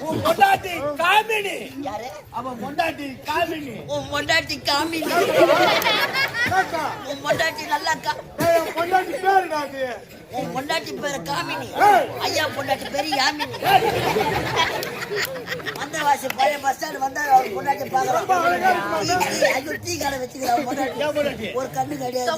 உன் பொண்டாட்டி காமினி. யாரு? அவன் பொண்டாட்டி காமினி. உன் பொண்டாட்டி காமினி. உன் பொண்டாட்டி நல்லாக்கா. பொண்டாட்டி பேருடா அது. உன் பொண்டாட்டி பேரு காமினி. ஐயா பொண்டாட்டி பேரு யாமினி. வந்தவாசி பழைய பஸ் ஸ்டாண்ட் வந்தா அவர் பொண்டாட்டி பாக்கலாம். டீ கடை வச்சுக்கிறான் பொண்டாட்டி. ஒரு கண்ணு கிடையாது.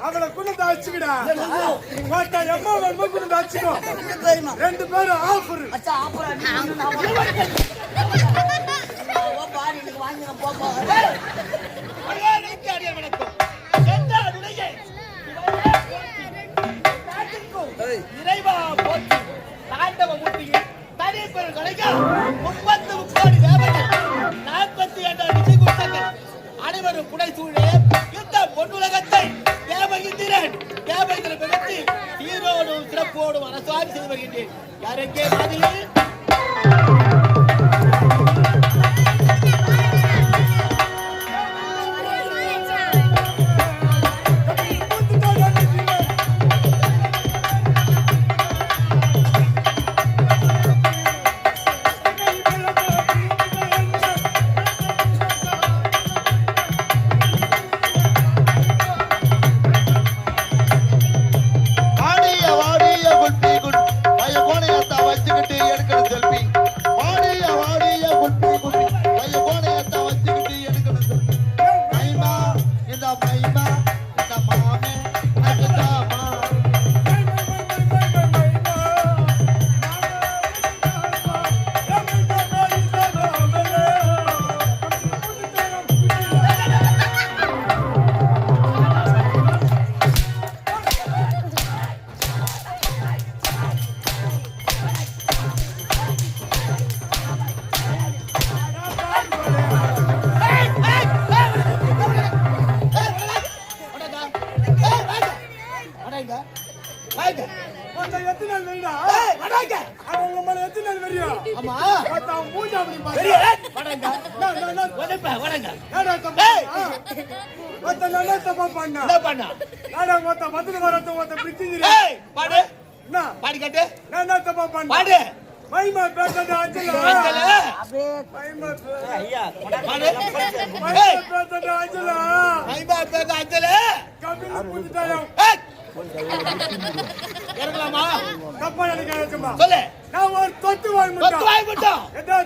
அவளை குணத்தை வச்சுக்கிடா. எம்மா வேணுமோ குணத்தை வச்சுக்கோ. ரெண்டு பேரும் ஆஃபர். இறைவா போற்றி தாண்டவ மூர்த்தியை தனி பெரும் கலைஞர் 30 கோடி தேவர்கள் 42 விஜயகுண்டங்கள் அனைவரும் புடை சூழே இந்த பொன்னுலகத்தை தேவகிந்திரன் தேவகிந்திரன் பெருத்தி சீரோடும் சிறப்போடும் அரசாட்சி செய்து வருகின்றேன். யாருக்கே மாதிரி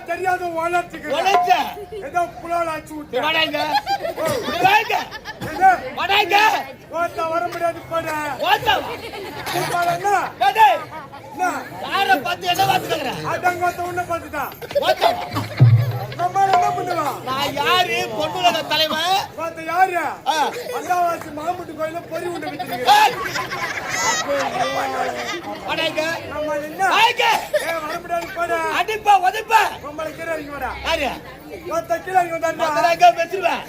தெரியாத ஏதோ புலாச்சு வர முடியாது. உன்ன பார்த்துட்டான். நான் யாரு பொண்ணுலக தலைவன். யாரு அந்தாவாசி மாமுட்டு கோயில பொறி உண்டை வச்சிருக்கேன். அடிப்பா உதைப்பா உங்களை கீழே இறங்கி வாடா. யாரு கீழே இறங்கி வந்தா வச்சிருவேன்.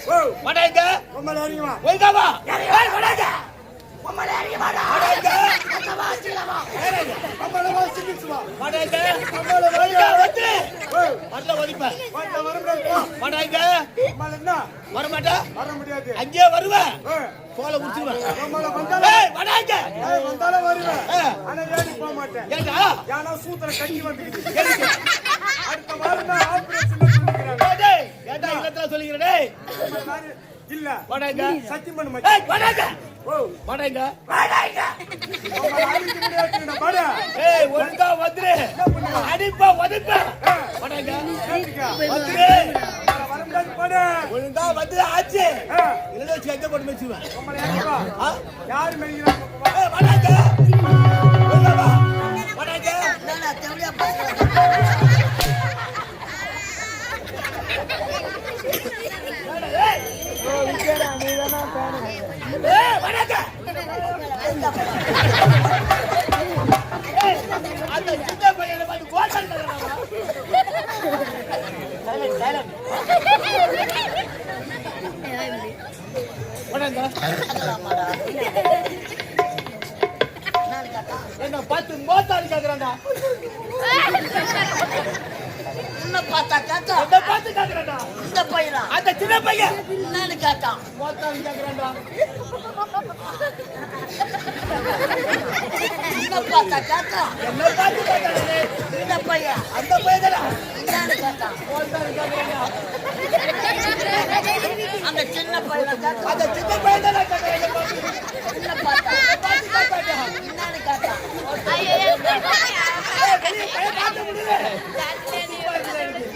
வடாங்க உங்களை இறங்கி வா. ஒய்காவா வடாங்க அங்கே வருவேன். போல முடிச்சுவேன். வந்தாலும் வருவேன். ஆனா ஏறி போக மாட்டேன். ஏன்னா சூத்திர கட்சி வந்துக்கிட்டு அடுத்த வாரம் நான் ஆபரேஷன் சொல்லிக்கிறேன். இல்ல சத்தியம் பண்ண மாட்டேன். ஒழுங்கா வந்துரு. அடிப்பா உதைப்பா. ஒழுங்கா வந்து ஆச்சு. இல்ல எங்க போட்டு வச்சுவேன். யாரு மெய்கிறாங்க அந்த சின்ன பையனை பார்த்து கோட்டல் சைலண்ட் வராங்க கேட்கலாமாடா? என்னன்னு கேட்டா? என்ன பார்த்து மோத்தான்னு கேக்குறான்டா. என்ன பார்த்தா கேட்டா? என்ன பார்த்து கேக்குறான்டா. இந்த பையனா? அந்த சின்ன பையன் என்னன்னு கேட்டான்? மோத்தான்னு கேக்குறான்டா. என்ன பார்த்தா கேட்டா? என்ன பார்த்து கேக்குறானே. இந்த பையன் அந்த பையன் தானே என்னன்னு கேட்டான்? மோத்தான்னு கேக்குறான்டா. அந்த சின்ன பையனை கேட்டான். அந்த சின்ன பையன் தானே கேக்குறான். என்ன பார்த்தா? பார்த்து கேட்டான்டா. என்னன்னு கேட்டான்? வெளிய கைய காட்ட முடியல.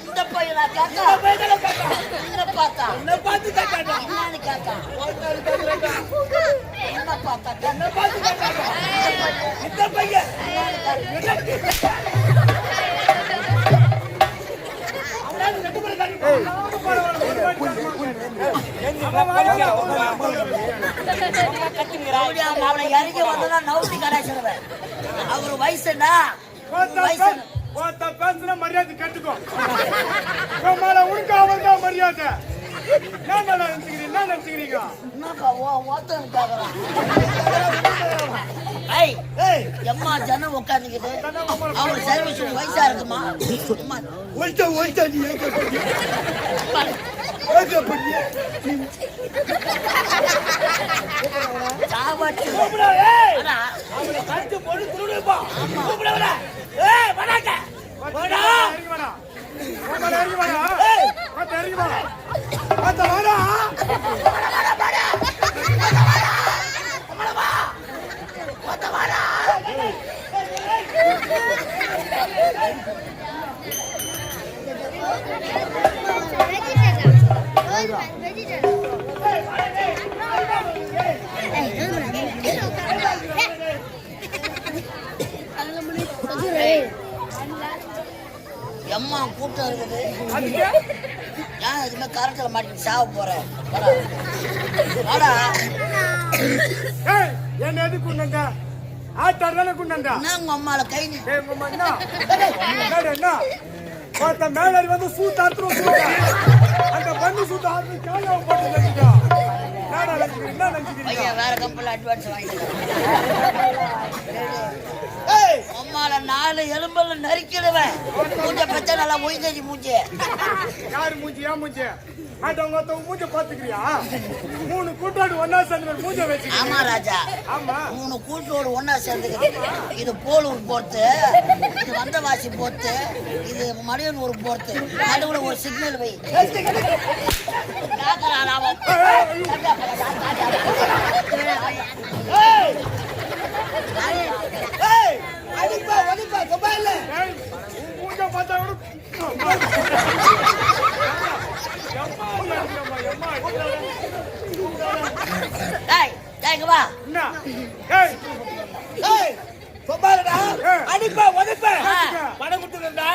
இந்த பையனா கேட்டா? இந்த பையன் தானே கேக்குறான். என்ன பார்த்தா? என்ன பார்த்து கேட்டான்டா. என்னன்னு கேட்டான்? மோத்தான்னு கேக்குறான்டா. என்ன பார்த்தா கேட்டா? என்ன பார்த்து கேட்டான்டா. இந்த பையன் அவனால ரெண்டு பேரும் காட்டி அவனை இறங்கி வந்தா நவுத்தி கடாச்சிருவேன். அவர் வயசுனா பேசுன மரியாதை கேட்டுக்கோ. உனக்கு அவன் தான் மரியாதை. என்ன நினைச்சுக்கிறீங்க? என்னப்பா ஓத்தன்னு கேக்குறான். எம்மா ஜனம் உட்காந்துக்கிட்டு அவங்க சர்வீஸ் வயசா இருக்குமா? சாவாச்சு அவனை கடிச்சு போட்டு துருடுப்பா. கூப்பிடவன. ஏய் வணக்க. வாடா. இறங்கி வாடா. இறங்கி வாடா. இறங்கி வாடா. வாடா. எம்மா கூட்டம் இருக்குது. ஏன் இதுமே கரண்ட்ல மாட்டி சாவ போறேன். வாடா. என்ன எது குண்டா? ஆட்டாதானே குண்டா? என்ன உங்க அம்மால கை நீ என்ன மேலாரி வந்து சூத்தாத்துரும் அந்த பண்ணு சூத்தாத்து காலையாக போட்டு நினைச்சுக்கோ. என்ன நினைச்சுக்கிறீங்க? பையன் வேற கம்பெனில அட்வான்ஸ் வாங்கிட்டு அம்மால 4 எலும்புல நறுக்கிடுவேன். மூஞ்ச பச்சை நல்லா ஒய்தடி மூஞ்சி. யாரு மூஞ்சி? ஏன் மூஞ்சி? ஆட்டவங்க மூஞ்ச பாத்துக்கிறியா? 3 கூட்டோடு ஒன்னா சேர்ந்து மூஞ்ச வச்சு. ஆமா ராஜா. ஆமா 3 கூட்டோடு ஒன்னா சேர்ந்துக்குது. இது போலூர் போர்த்து, இது வந்தவாசி போர்த்து, இது மணியனூர் போர்த்து. நடுவுல ஒரு சிக்னல் வை. கேக்குறான் அவன். அடிப்பா வலிப்பா சும்மா இல்ல. மூஞ்ச பார்த்தா கூட வா. சொப்பாடா அடிப்பா உதைப்பா. பணம் கொடுத்துருக்கா?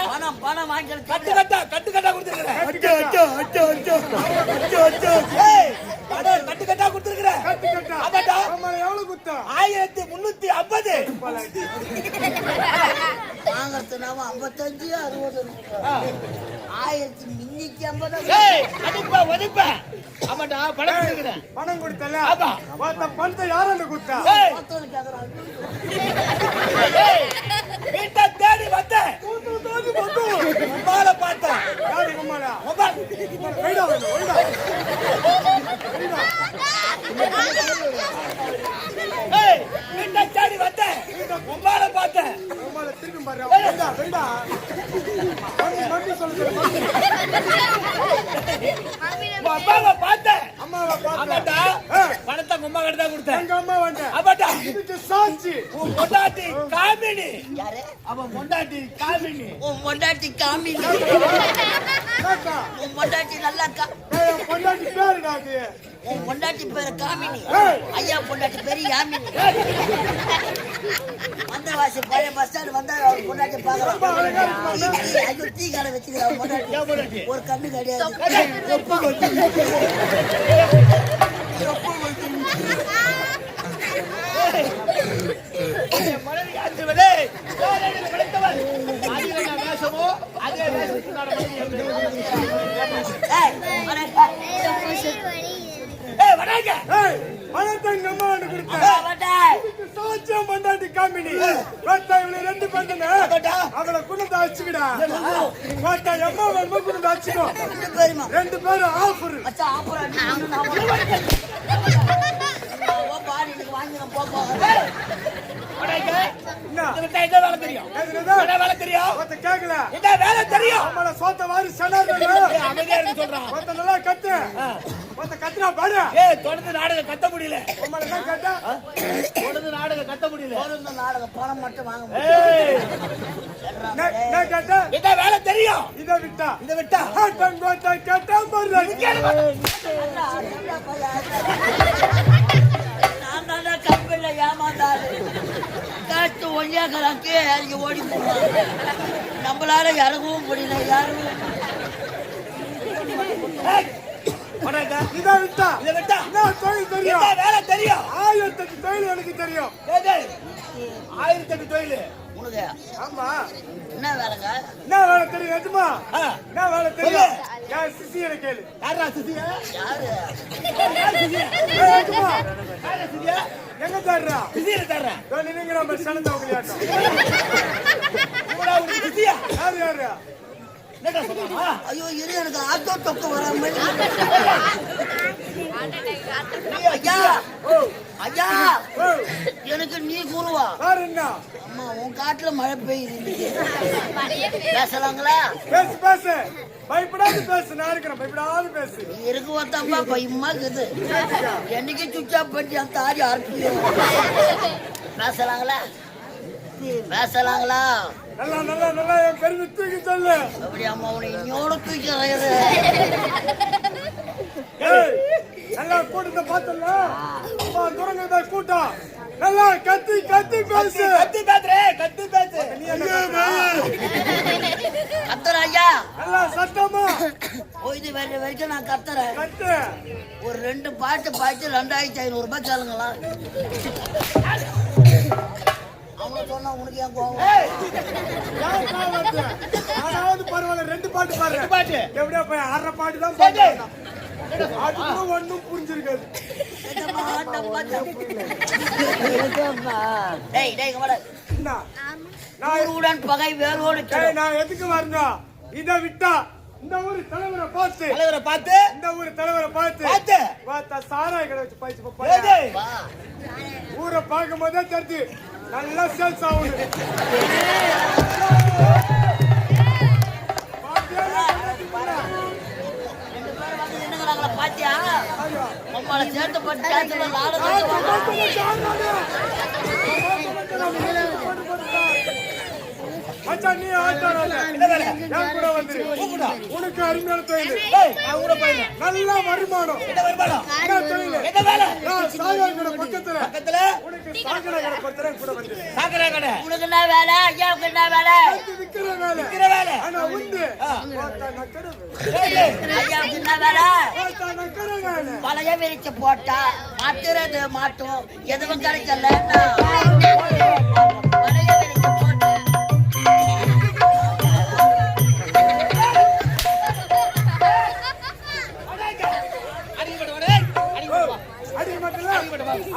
பணம் வாங்கி கட்டு கட்டா கொடுத்துருக்கேன். கட்டு கட்டா கொடுத்துருக்கேன். எவ்வளவு குத்தா? 1350. வாங்கறதுனாம 55 60 1350. அடிப்பா உதைப்பா. ஆமாடா பணம் கொடுத்துருக்கேன். பணம் கொடுத்தல? ஆமா. பணத்தை யாரால குத்தா? வீட்டை தேடி வந்தேன். உமால பார்த்தேன். யாரு கும்மாடா? வீட்டை தேடி வந்தேன். உமால பார்த்தேன். திரும்பி பாரு. அம்மாவை பார்த்தேன். அம்மாவை ஆமாட்டா பணத்தை உமா கிட்ட தான் கொடுத்தேன். எங்க அம்மா வந்து ஆமாட்டா சாட்சி. உன் பொண்டாட்டி காமினி. யாரு? அவன் பொண்டாட்டி காமினி. உன் பொண்டாட்டி காமினி. உன் பொண்டாட்டி நல்லா பொண்டாட்டி பேருடா அது. உன் பொண்டாட்டி பேரு காமினி. ஐயா பொண்டாட்டி பேரு யாமினி. வந்தவாசி பழைய பஸ் ஸ்டாண்ட் வந்தா அவர் பொண்டாட்டி பாக்குறோம். ஐயோ டீ கடை வச்சுக்கிறான் பொண்டாட்டி. ஒரு கண்ணு கிடையாது. மனைவி ஆற்றுவதே விளைத்தவன். அதில் நான் வேஷமோ அதே வேஷத்துக்கான மனைவி. வணங்க. பணத்தை எங்க அம்மா கொடுத்தேன். அவட்டேய். சாட்சியம் பண்ணாட்டி காமினி. இவளை 2 பண்ணுங்க. அவளை குணத்தை அடிச்சுக்கிடா. அம்மா வேணுமா குணத்தை அடிச்சுக்கோ. 2 பேரும் ஆஃபர். அச்சா ஆஃபர் அடி. ஓ பாடி எனக்கு வாங்கிறேன் போ போ. அடேங்க என்ன? இந்த வேலை தெரியும். என்ன வேலை தெரியும்? ஒருத்த கேக்கல. இந்த வேலை தெரியும். நம்மள சோத்த வாரி சனாதன. அமைதியா இருந்து சொல்றான். ஒருத்த நல்லா கத்து. ஒருத்த கத்துனா பாடு. தொடர்ந்து நாடகம் கத்த முடியல. நம்மள என்ன கேட்டா? தொடர்ந்து நாடகம் கத்த முடியல. தொடர்ந்து நாடகம் பணம் மட்டும் வாங்க முடியல. நான் கேட்டா? இந்த வேலை தெரியும். இத விட்டா. தங்கோட்ட கேட்டா பாரு. நான் தான் கம்பெனில ஏமாந்தாரு. காட்டு ஒய்யாக்கலாக்கே இறங்கி ஓடி போவாங்க. நம்மளால இறங்கவும் முடியல யாரும். இத விட்டா. நான் தொழில் தெரியும். வேலை தெரியும். 1008 தொழில் எனக்கு தெரியும். 1008 தொழில் உனக்கு ஆமா. என்ன வேலைங்க? என்ன வேலை தெரியும் எஜமா? என்ன வேலை தெரியும்? என் சிசியனை கேளு. யாரா சிசியா? யாரு? எஜமா சிசியா எங்க தர்றா? சிசியா தர்றேன். நீங்க நம்ம சனந்த உங்களையாட்டம். இவடா உங்க சிசியா? யாரு? என்னடா சொல்றா? ஐயோ இரு எனக்கு ஆட்டோ தொக்க வராம. ஐயா ஐயா எனக்கு நீ கூறுவா. பாருங்க அம்மா உன் காட்டுல மழை பெய்யுது. பேசலாங்களா? பேசு பேசு. பயப்படாது பேசு. நான் இருக்கிறேன். பயப்படாது பேசு. நீ இருக்கு வந்தாப்பா பயமா இருக்குது. என்னைக்கு சுவிட்ச் ஆஃப் பண்ணி அந்த ஆரி அறுப்பியும். பேசலாங்களா? பேசலாங்களா? நல்லா நல்லா நல்லா என் பெருமை தூக்கி சொல்லு. அப்படி அம்மா உன்னை இன்னோட தூக்கி நல்லா கூட்டத்தை பார்த்தல. துறங்க கூட்டம் நல்லா கத்தி கத்தி பேசு. கத்தி பேசு. கத்துற ஐயா. நல்லா சத்தமா. இது வரைக்கும் நான் கத்துறேன். கத்து. ஒரு 2 பாட்டு பாய்ச்சி 2500 ரூபாய் கேளுங்களா? அவங்க சொன்னா உனக்கு ஏன் கோவம்? ஆனாவது பரவாயில்ல 2 பாட்டு பாடுறேன். பாட்டு எப்படியா போய் 1/2 பாட்டு தான் பாடுறேன். அது கூட ஒண்ணும் புரிஞ்சிருக்காது. பகை வேலோடு நான் எதுக்கு வரணும்? இதை விட்டா இந்த ஊர் தலைவரை பார்த்து இந்த ஊர் தலைவரை பார்த்து பார்த்தா சாராய கடை வச்சு பாய்ச்சி ஊரை பார்க்கும் போதே தெரிஞ்சு நல்லா சேல்ஸ் ஆகுது. பாத்தியா உங்களை சேர்த்து பட்டு நீ உனக்கு அருமையான தொழில். நல்ல வருமானம். பக்கத்துல உனக்கு சாக்கடை கடை பத்திரம் கூட வந்து உனக்கு என்ன வேலை? ஐயாவுக்கு என்ன வேலை? விக்கிற வேலை. ஆனா உண்டு ஐயாவுக்கு என்ன வேலை? பழைய விரிச்சு போட்டா மாத்துறது மாட்டோம். எதுவும் கிடைக்கல. பழைய விரிச்சு போட்டு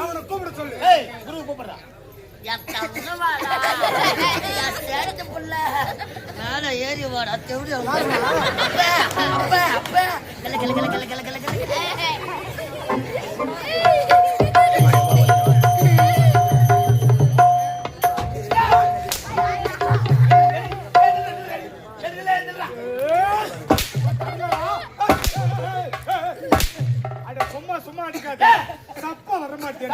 அவனை கூப்பிட சொல்லு. மேல ஏறி வாடா தெவிடி. அப்ப அப்ப சும்மா சும்மா அடிக்காத. சப்பா வர மாட்டேன்.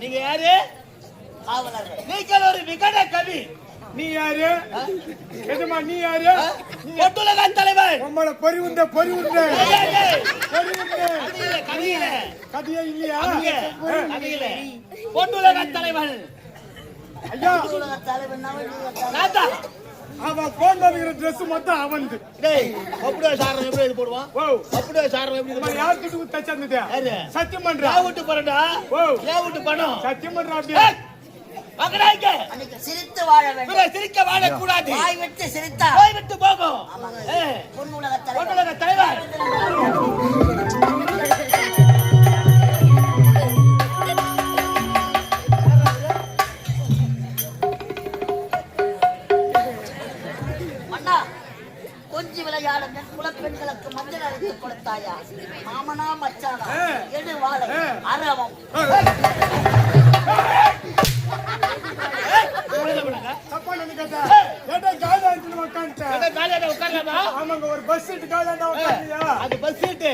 நீங்க யாரு? நீங்கள் ஒரு விகட கவி. நீ யாரு? எஜமா நீ யாரு? ஒட்டுலக தலைவர். நம்மள பொறிவுண்ட கதையே இல்லையா? ஒட்டுலக தலைவர். ஐயா தலைவர் அவன் கொண்டு வந்துக்கிற ட்ரெஸ் மொத்தம் அவன்து. டேய் அப்படியே சாரம் எப்படி இது போடுவான்? ஓ அப்படியே சாரம் எப்படி இது நம்ம போடுவான்? யார் கிட்ட தச்சந்தது? யாரு? சத்தியம் பண்றா. யா விட்டு போறடா. ஓ யா விட்டு பணம். சத்தியம் பண்றா அப்படியே. மகனாய்க்க அன்னைக்கு சிரித்து வாழ வேண்டும். பிற சிரிக்க வாழ கூடாது. வாய் விட்டு சிரித்தா போய் விட்டு போகும். பொன்னுலக தலைவர். பொன்னுலக தலைவர். அண்ணா கொஞ்சி விளையாடும் என் குலப்பெண்களுக்கு மஞ்சள் அரைத்து கொடுத்தாயா? மாமனா மச்சானா எடு வாழை அரவம். தப்பா நினைக்காத. ஏடா காலாந்து உட்கார்ந்துட்ட. அத காலையில உட்கார்லாமா? ஆமாங்க ஒரு பஸ் சீட் காலாந்து உட்கார்ந்தியா? அது பஸ் சீட்.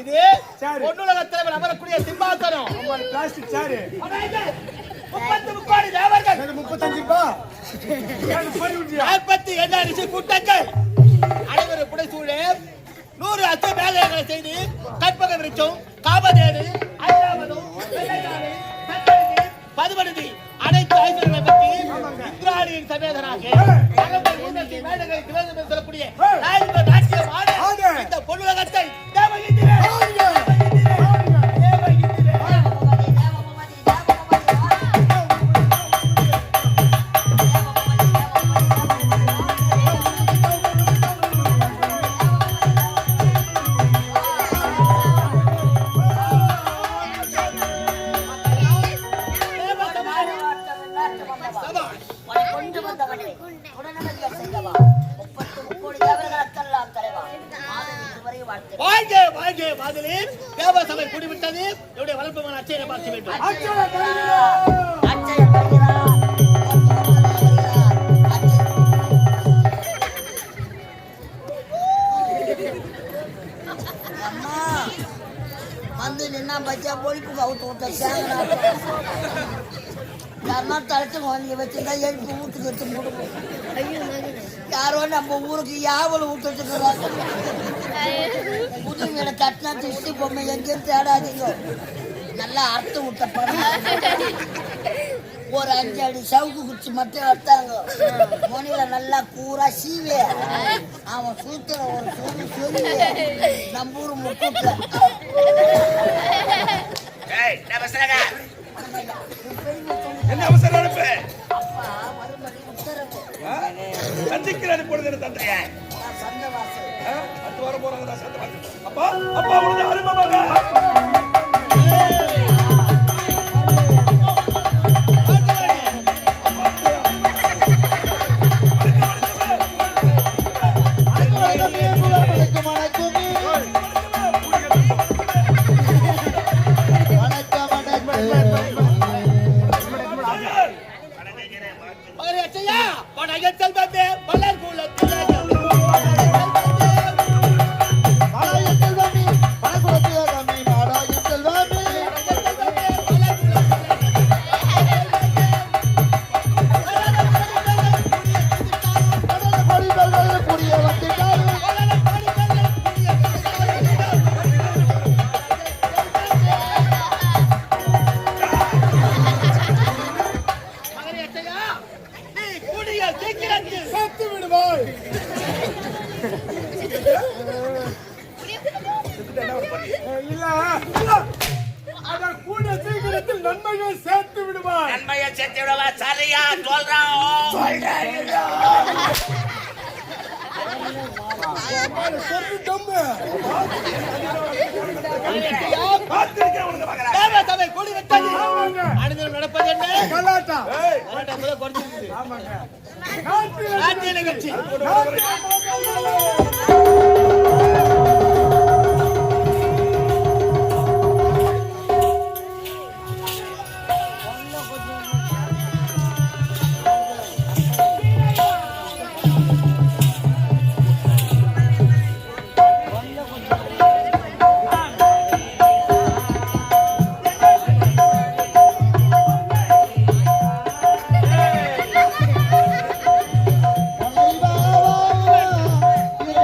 இது சரி. பொன்னுலக தலைவர் அமரக்கூடிய சிம்மாசனம். ஆமா பிளாஸ்டிக் சேர். மகனாய்க்க 30 தேவர்கள். எனக்கு 35 ரூபா. எனக்கு போய் விட்டியா? 48 அரிசி கூட்டங்கள். அனைவரும் புடைசூழ 100 அஸ்தமேதங்களை செய்து கற்பக விருட்சம், காமதேனு, ஐராவதம், வெள்ளையானை, சந்தனதி, பதுமனதி அனைத்து ஐஸ்வர்யங்களை பற்றி இந்திராணியின் சமேதனாக அகம்பை ஊர்வசி மேடைகளை திறந்து சொல்லக்கூடிய நாட்டியம் ஆட இந்த பொன்னுலகத்தை தேவகிந்திரே வாழ்க வாழ்க மாதிலில் தேவசபை குடிவிட்டது. என்னுடைய வளர்ப்பு மகன் அச்சையை பார்க்க வேண்டும். வந்து நின்னா பச்சா பொழிப்பு கவுத்து விட்ட சேங்கனா யாருன்னா தடுத்து குழந்தைய வச்சுருந்தா எழுப்பு ஊத்துக்கு எடுத்து கொடுக்கும். யாரோ நம்ம ஊருக்கு யாவல் ஊத்துட்டுக்கிறாங்க. புது வீடை கட்டினா திருஷ்டி பொம்மை எங்கேயும் தேடாதீங்க. நல்லா அறுத்து விட்ட படம் ஒரு 5 அடி சவுக்கு குச்சி மட்டும் எடுத்தாங்க. மொனியில நல்லா கூறா சீவே அவன் சூத்துற ஒரு சொல்லி நம்ம ஊர் முக்கூட்ட என்ன அவசரம் அனுப்பு? அப்பா மறுபடி உத்தரவு சந்திக்கிறாரு பொழுது தந்தைய சந்தவாசல் அடுத்து வர போறாங்க சந்தவாசல். அப்பா அப்பா உனது அருமமாக மகனே அச்சையா படையல் செல்வந்தே மலர் குலத்திலே மகனே அச்சையா நீ கூடிய சீக்கிரத்தில் செத்து விடுவாய். இல்ல அத கூட சீக்கிரத்தில் நன்மையை சேர்த்து விடுவாய். நன்மையை சேர்த்து விடவா? சரியா சொல்றான். சொல்லு தம்பு. பார்த்திருக்கேன் உனக்கு மகனா. தேவசபை கூடி விட்டது. ஆமாங்க. அனுதினம் நடப்பது என்ன? கலாட்டா. கலாட்டா முதல்ல குறைஞ்சிருக்குது. ஆமாங்க. நாட்டிய நிகழ்ச்சி. Bye.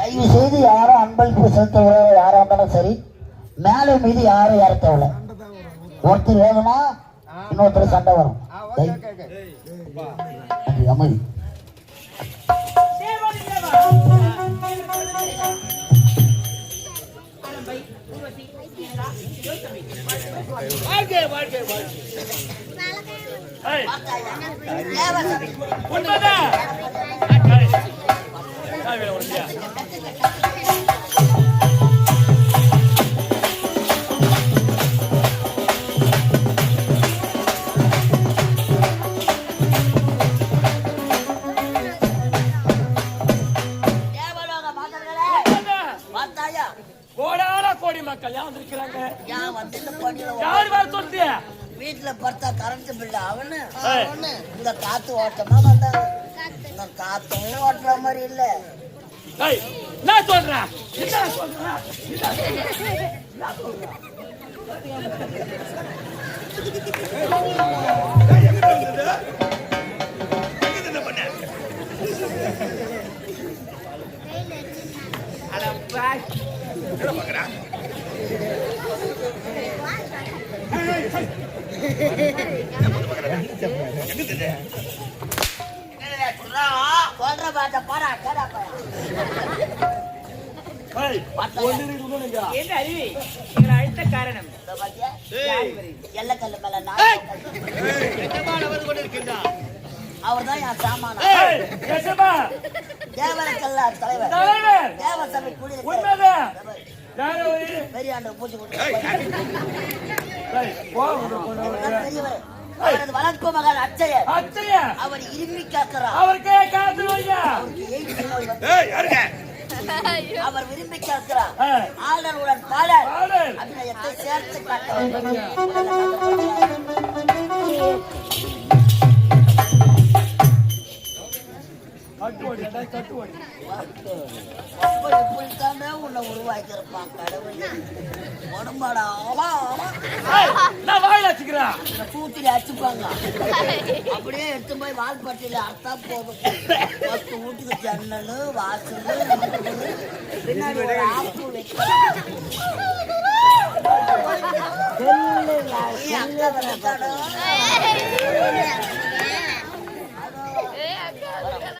தயவு செய்து யாரும் அன்பளிப்பு செலுத்த யாரா இருந்தாலும் சரி, மேலே மீது யாரும் யார தேவையில்ல. ஒருத்தர் வேணும்னா இன்னொருத்தர் சண்டை வரும். அமைதி. கோடி மக்கள் யார் வந்திருக்கிறாங்க? யார் வீட்டுல பார்த்தா கரண்ட் பில் அவனு இந்த காத்து ஓட்டமா வந்தாங்க. காத்து ஓட்டுற மாதிரி இல்ல. நான் சொல்றேன் சொல்ற பாட்ட போறா கேடா அழுத்த காரணம் எல்லக்கல்லு மேல அவர்தான் என் சாமான தேவரக்கல்ல தலைவர் தேவ சபை பெரியாண்ட பூச்சி அவரது வளர்ப்பு மகன் அச்சயர் அவர் இரும்பி காக்கிறார். அவர் விரும்பி கேட்கிறார். ஆளுநருடன் பாடல் அபிநயத்தை சேர்த்து உன்னை உருவாக்கியிருப்பான் கடவுள். உடம்பாடா கூத்தில அச்சுப்பாங்க. அப்படியே எடுத்து போய் வால்பட்டியில அர்த்தா போதும். 10 வீட்டுக்கு ஜன்னல் வாசல் பின்னாடி ஒரு ஆப்பு வைக்க